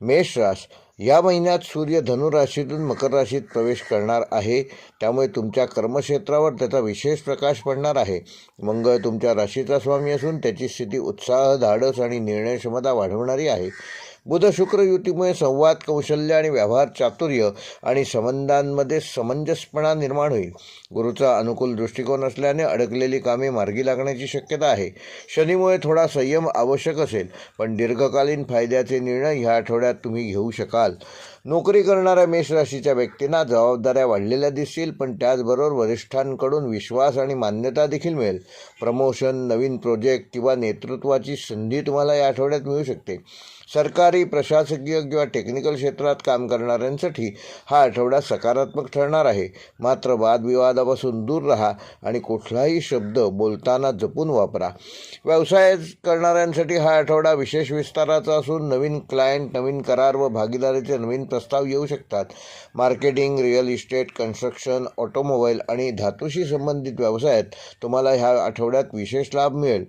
मेष रास या महिन्यात सूर्य धनु राशीतून मकर राशीत प्रवेश करणार आहे, त्यामुळे तुमच्या कर्मक्षेत्रावर त्याचा विशेष प्रकाश पडणार आहे. मंगळ तुमच्या राशीचा स्वामी असून त्याची स्थिती उत्साह, धाडस आणि निर्णय क्षमता वाढवणारी आहे. बुध शुक्र युतीमुळे संवाद कौशल्य आणि व्यवहार चातुर्य आणि संबंधांमध्ये समंजसपणा निर्माण होईल. गुरुचा अनुकूल दृष्टिकोन असल्याने अडकलेली कामे मार्गी लागण्याची शक्यता आहे. शनीमुळे थोडा संयम आवश्यक असेल, पण दीर्घकालीन फायद्याचे निर्णय ह्या आठवड्यात तुम्ही घेऊ शकाल. नोकरी करणाऱ्या मेष राशीच्या व्यक्तींना जबाबदाऱ्या वाढलेल्या दिसतील, पण त्याचबरोबर वरिष्ठांकडून विश्वास आणि मान्यता देखील मिळेल. प्रमोशन, नवीन प्रोजेक्ट किंवा नेतृत्वाची संधी तुम्हाला या आठवड्यात मिळू शकते. सरकारी, प्रशासकीय किंवा टेक्निकल क्षेत्रात काम करणाऱ्यांसाठी हा आठवडा सकारात्मक ठरणार आहे. मात्र वादविवादापासून दूर राहा आणि कुठलाही शब्द बोलताना जपून वापरा. व्यवसाय करणाऱ्यांसाठी हा आठवडा विशेष विस्ताराचा असून नवीन क्लायंट, नवीन करार व भागीदारीचे नवीन प्रस्ताव येऊ शकतात. Marketing, real estate, construction, automobile आणि धातूशी संबंधित व्यवसायात तुम्हाला ह्या आठवड्यात विशेष लाभ मिळेल.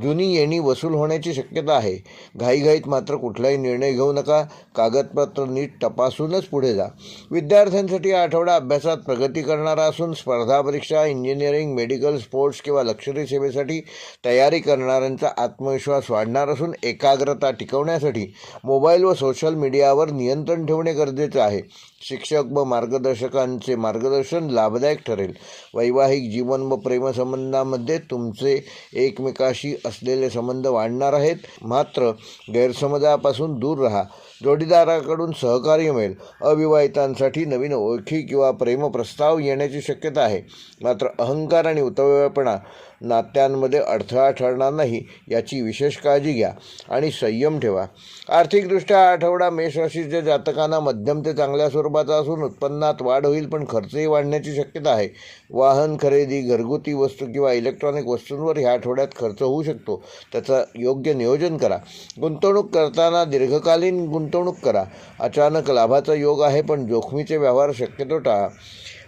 जुनी येणी वसूल होण्याची शक्यता आहे. घाईघाईत मात्र कुठलाही निर्णय घेऊ नका. कागदपत्र नीट तपासूनच पुढे जा. विद्यार्थ्यांसाठी हा आठवडा अभ्यासात प्रगती करणारा असून स्पर्धा परीक्षा, इंजिनिअरिंग, मेडिकल, स्पोर्ट्स किंवा लष्करी सेवेसाठी तयारी करणाऱ्यांचा आत्मविश्वास वाढणार असून एकाग्रता टिकवण्यासाठी मोबाईल व सोशल मीडियावर नियंत्रण ठेवणे गरजेचे आहे. शिक्षक व मार्गदर्शकांचे मार्गदर्शन लाभदायक ठरेल. वैवाहिक जीवन व प्रेमसंबंधामध्ये तुमचे एकमेकाशी असलेले संबंध वाढणार आहेत. मात्र गैरसमजापासून दूर राहा. जोडीदाराकडून सहकार्य मिळेल. अविवाहितांसाठी नवीन ओळखी किंवा प्रेमप्रस्ताव येण्याची शक्यता आहे. मात्र अहंकार आणि उतावळेपणा नात्यांमध्ये अडथळा ठरणार नाही याची विशेष काळजी घ्या आणि संयम ठेवा. आर्थिकदृष्ट्या हा आठवडा मेष राशीच्या जातकांना मध्यम ते चांगल्या स्वरूपाचा असून उत्पन्नात वाढ होईल, पण खर्चही वाढण्याची शक्यता आहे. वाहन खरेदी, घरगुती वस्तू किंवा इलेक्ट्रॉनिक वस्तूंवर ह्या आठवड्यात खर्च होऊ शकतो. त्याचं योग्य नियोजन करा. गुंतवणूक करताना दीर्घकालीन गुंतवणूक करा. अचानक लाभाचा योग आहे, पण जोखमीचे व्यवहार शक्यतो टाळा.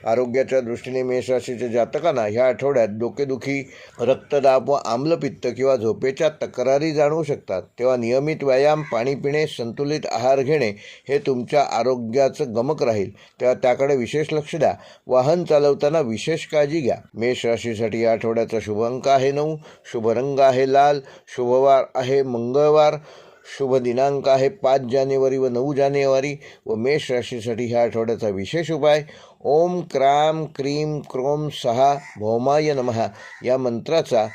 आरोग्याच्या दृष्टीने मेष राशीच्या जातकांना ह्या आठवड्यात डोकेदुखी, रक्तदाब व आम्लपित्त किंवा झोपेच्या तक्रारी जाणवू शकतात. तेव्हा नियमित व्यायाम, पाणी पिणे, संतुलित आहार घेणे हे तुमच्या आरोग्याचं गमक राहील. तेव्हा त्याकडे विशेष लक्ष द्या. वाहन चालवताना विशेष काळजी घ्या. मेष राशीसाठी या आठवड्याचा शुभ अंक आहे 9. शुभ रंग आहे लाल. शुभवार आहे मंगळवार. शुभ दिनांक आहे 5 जानेवारी व 9 जानेवारी. व मेष राशीसाठी ह्या आठवड्याचा विशेष उपाय ओम क्राम क्रीम क्रोम सहा भौमाय नमः या मंत्राचा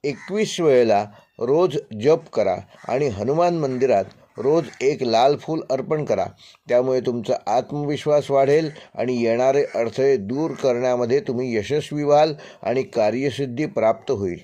21 वेळेला रोज जप करा आणि हनुमान मंदिरात रोज एक लाल फूल अर्पण करा. त्यामुळे तुमचा आत्मविश्वास वाढेल आणि येणारे अडथळे दूर करण्यामध्ये तुम्ही यशस्वी व्हाल आणि कार्यसिद्धी प्राप्त होईल.